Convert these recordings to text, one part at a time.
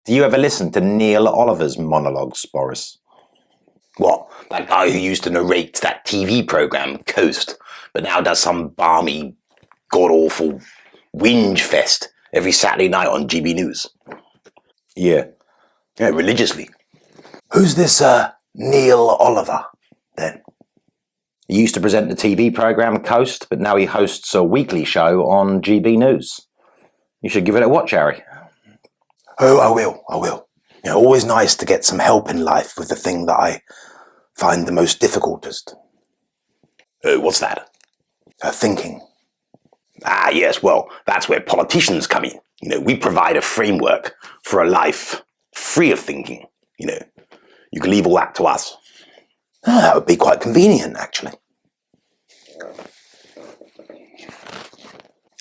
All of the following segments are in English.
Do you ever listen to Neil Oliver's monologues, Boris? What? That guy who used to narrate that TV programme, Coast, but now does some balmy, god-awful whinge fest every Saturday night on GB News. Yeah. Yeah, religiously. Who's this Neil Oliver, then? He used to present the TV programme Coast, but now he hosts a weekly show on GB News. You should give it a watch, Harry. Oh, I will. Always nice to get some help in life with the thing that I find the most difficultest. What's that? Thinking. Ah, yes, well, that's where politicians come in. We provide a framework for a life free of thinking. You can leave all that to us. That would be quite convenient, actually.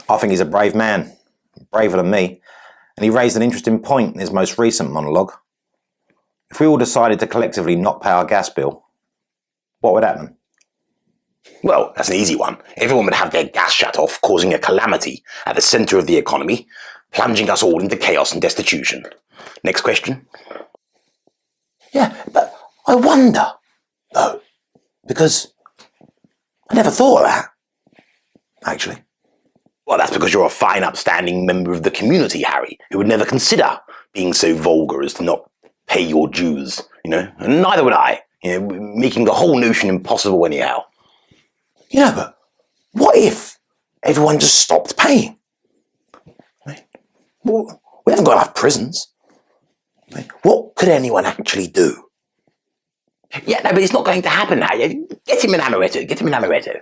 I think he's a brave man, braver than me, and he raised an interesting point in his most recent monologue. If we all decided to collectively not pay our gas bill, what would happen? Well, that's an easy one. Everyone would have their gas shut off, causing a calamity at the centre of the economy, plunging us all into chaos and destitution. Next question. Yeah, but I wonder, though, because I never thought of that, actually. Well, that's because you're a fine, upstanding member of the community, Harry, who would never consider being so vulgar as to not pay your dues, and neither would I, making the whole notion impossible anyhow. But what if everyone just stopped paying? Well, we haven't got enough prisons. What could anyone actually do? Yeah, no, but it's not going to happen, Harry. Get him an amaretto.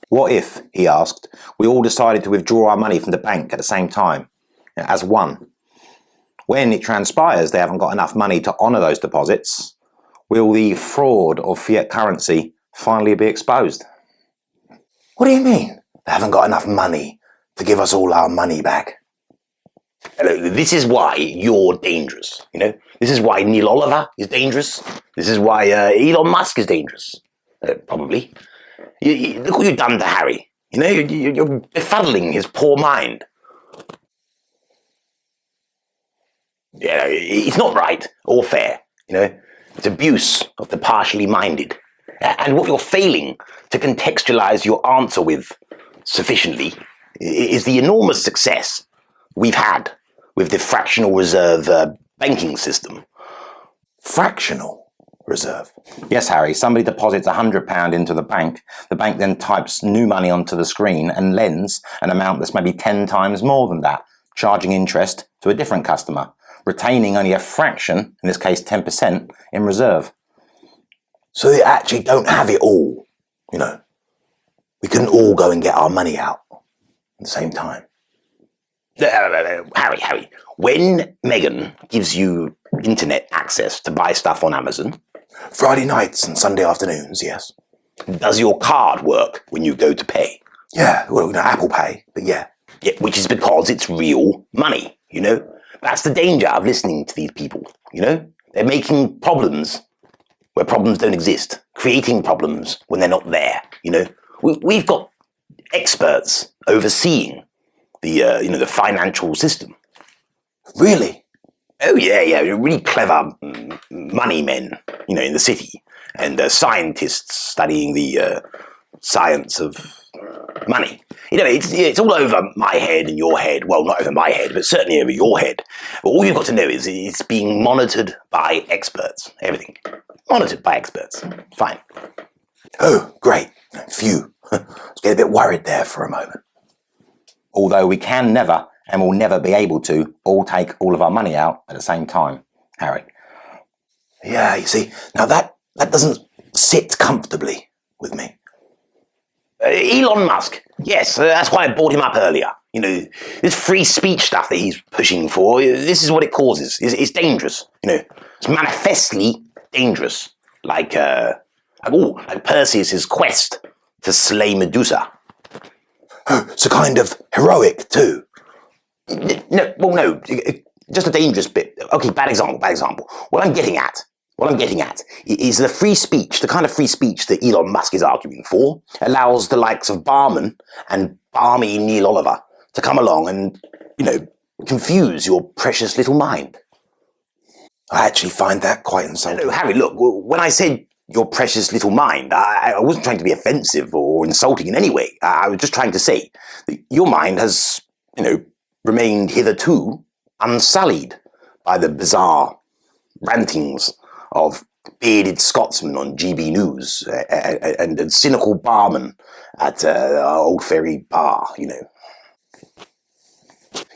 What if, he asked, we all decided to withdraw our money from the bank at the same time, as one? When it transpires they haven't got enough money to honour those deposits, will the fraud of fiat currency finally be exposed? What do you mean? They haven't got enough money to give us all our money back? This is why you're dangerous, This is why Neil Oliver is dangerous. This is why Elon Musk is dangerous. Probably. Look what you've done to Harry. You're befuddling his poor mind. Yeah, it's not right or fair, It's abuse of the partially minded. And what you're failing to contextualize your answer with sufficiently is the enormous success we've had with the fractional reserve banking system. Fractional reserve? Yes, Harry, somebody deposits £100 into the bank then types new money onto the screen and lends an amount that's maybe 10 times more than that, charging interest to a different customer, retaining only a fraction, in this case 10%, in reserve. So they actually don't have it all, We couldn't all go and get our money out at the same time. Harry, when Megan gives you internet access to buy stuff on Amazon... Friday nights and Sunday afternoons, yes. Does your card work when you go to pay? Yeah, well, Apple Pay, but yeah. Yeah, which is because it's real money, That's the danger of listening to these people, They're making problems where problems don't exist, creating problems when they're not there, We've got experts overseeing the financial system. Really? Oh, yeah, really clever money men, in the city, and scientists studying the science of money. It's all over my head and your head. Well, not over my head, but certainly over your head. But all you've got to know is it's being monitored by experts. Everything. Monitored by experts. Fine. Oh, great. Phew. I was getting a bit worried there for a moment. Although we can never, and will never be able to, all take all of our money out at the same time, Harry. Yeah, you see, now that doesn't sit comfortably with me. Elon Musk. Yes, that's why I brought him up earlier. This free speech stuff that he's pushing for, this is what it causes. It's dangerous, It's manifestly dangerous. Like Perseus' quest to slay Medusa. Oh, it's a kind of heroic, too. No, just a dangerous bit. Okay, bad example. What I'm getting at is the free speech, the kind of free speech that Elon Musk is arguing for, allows the likes of Barman and balmy Neil Oliver to come along and, confuse your precious little mind. I actually find that quite insulting. No, Harry, look, when I said your precious little mind, I wasn't trying to be offensive or insulting in any way. I was just trying to say that your mind has, remained hitherto unsullied by the bizarre rantings of bearded Scotsman on GB News and cynical barman at Old Ferry Bar,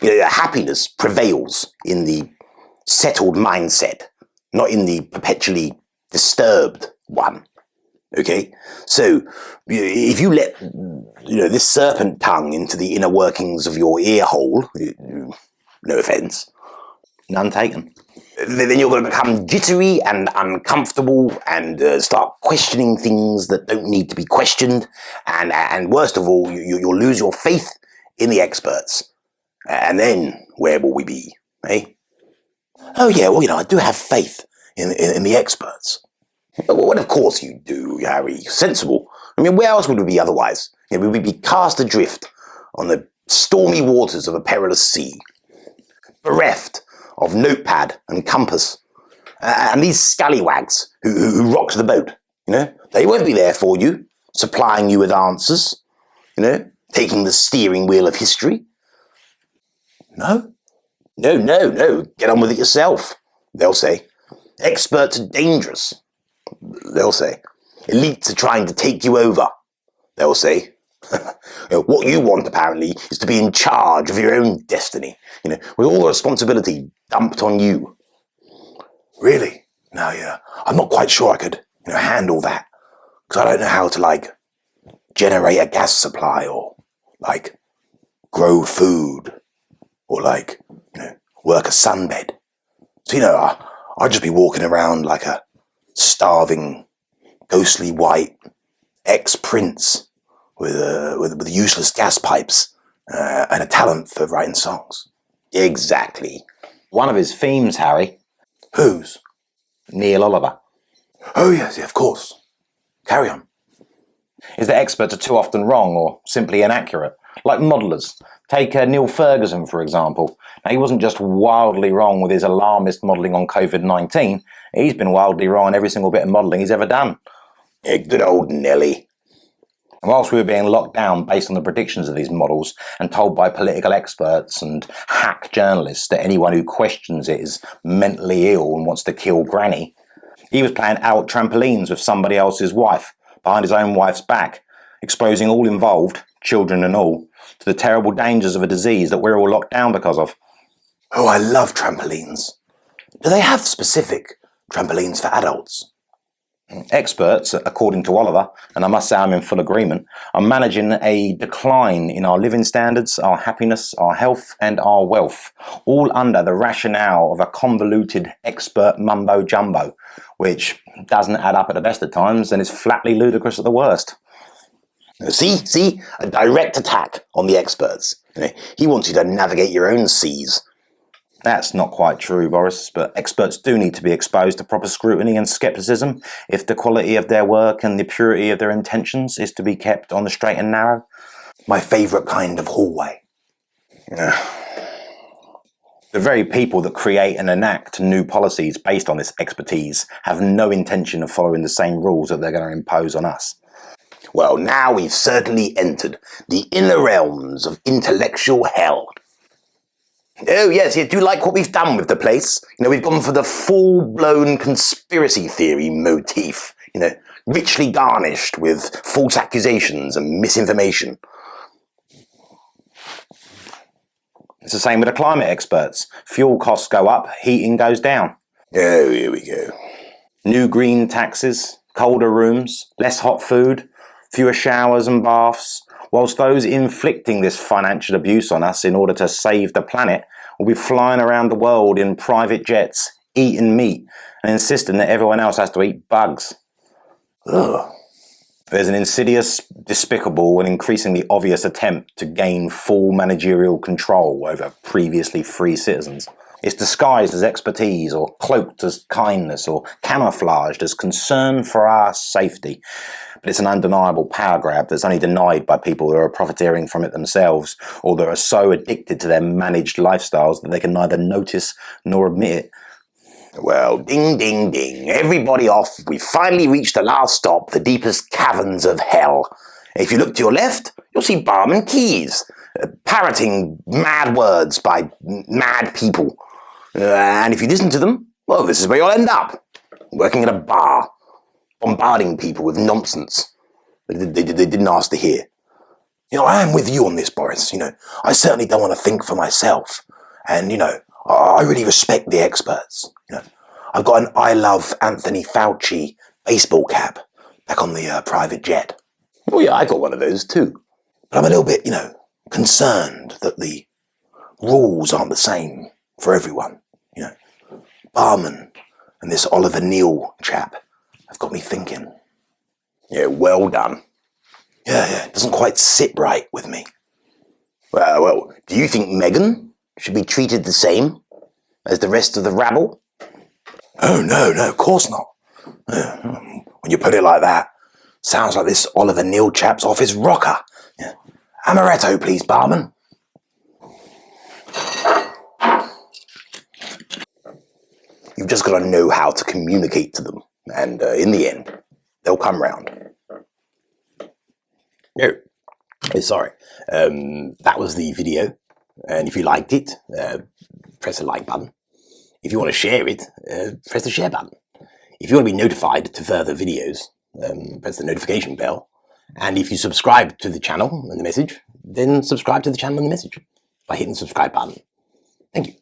happiness prevails in the settled mindset, not in the perpetually disturbed one. Okay? So, if you let, this serpent tongue into the inner workings of your ear hole, no offence, None taken. then you're going to become jittery and uncomfortable and start questioning things that don't need to be questioned. And worst of all, you'll lose your faith in the experts. And then where will we be, eh? Oh yeah, well, I do have faith in the experts. Well, of course you do, Harry. Sensible. I mean, where else would we be otherwise? We would be cast adrift on the stormy waters of a perilous sea, bereft of notepad and compass. And these scallywags who rocked the boat, they won't be there for you, supplying you with answers, taking the steering wheel of history. No? No, get on with it yourself, they'll say. Experts are dangerous, they'll say. Elites are trying to take you over, they'll say. What you want, apparently, is to be in charge of your own destiny, with all the responsibility dumped on you. Really? No, I'm not quite sure I could, handle that. Because I don't know how to, generate a gas supply or, grow food or, work a sunbed. So, I'd just be walking around like a starving, ghostly white ex-prince with useless gas pipes and a talent for writing songs. Exactly. One of his themes, Harry, Whose? Neil Oliver, Oh, yes, of course. Carry on. is that experts are too often wrong or simply inaccurate. Like modellers. Take Neil Ferguson, for example. Now, he wasn't just wildly wrong with his alarmist modelling on COVID-19. He's been wildly wrong on every single bit of modelling he's ever done. Yeah, good old Nelly. And whilst we were being locked down based on the predictions of these models and told by political experts and hack journalists that anyone who questions it is mentally ill and wants to kill Granny, he was playing out trampolines with somebody else's wife behind his own wife's back, exposing all involved, children and all, to the terrible dangers of a disease that we're all locked down because of. Oh, I love trampolines. Do they have specific trampolines for adults? Experts, according to Oliver, and I must say I'm in full agreement, are managing a decline in our living standards, our happiness, our health and our wealth, all under the rationale of a convoluted expert mumbo-jumbo, which doesn't add up at the best of times and is flatly ludicrous at the worst. See? A direct attack on the experts. He wants you to navigate your own seas. That's not quite true, Boris, but experts do need to be exposed to proper scrutiny and scepticism if the quality of their work and the purity of their intentions is to be kept on the straight and narrow. My favourite kind of hallway. The very people that create and enact new policies based on this expertise have no intention of following the same rules that they're going to impose on us. Well, now we've certainly entered the inner realms of intellectual hell. Oh, yes, do you like what we've done with the place? We've gone for the full-blown conspiracy theory motif, richly garnished with false accusations and misinformation. It's the same with the climate experts. Fuel costs go up, heating goes down. Oh, here we go. New green taxes, colder rooms, less hot food, fewer showers and baths, whilst those inflicting this financial abuse on us in order to save the planet will be flying around the world in private jets, eating meat, and insisting that everyone else has to eat bugs. Ugh. There's an insidious, despicable, and increasingly obvious attempt to gain full managerial control over previously free citizens. It's disguised as expertise, or cloaked as kindness, or camouflaged as concern for our safety. But it's an undeniable power grab that's only denied by people who are profiteering from it themselves, or that are so addicted to their managed lifestyles that they can neither notice nor admit it. Well, ding, ding, ding. Everybody off. We've finally reached the last stop, the deepest caverns of hell. If you look to your left, you'll see Barman Keys, parroting mad words by mad people. And if you listen to them, well, this is where you'll end up. Working at a bar, bombarding people with nonsense they didn't ask to hear. I am with you on this, Boris. I certainly don't want to think for myself. And, I really respect the experts. I've got an I Love Anthony Fauci baseball cap back on the private jet. Oh yeah, I got one of those too. But I'm a little bit, concerned that the rules aren't the same for everyone. Barman and this Oliver Neal chap have got me thinking. Yeah, well done. Yeah, it doesn't quite sit right with me. Well, do you think Meghan should be treated the same as the rest of the rabble? Oh, no, of course not. When you put it like that, sounds like this Oliver Neal chap's off his rocker. Yeah. Amaretto, please, Barman. You've just got to know how to communicate to them, and in the end, they'll come round. Oh, sorry. That was the video, and if you liked it, press the like button. If you want to share it, press the share button. If you want to be notified to further videos, press the notification bell. And if you subscribe to the channel and the message, then subscribe to the channel and the message by hitting the subscribe button. Thank you.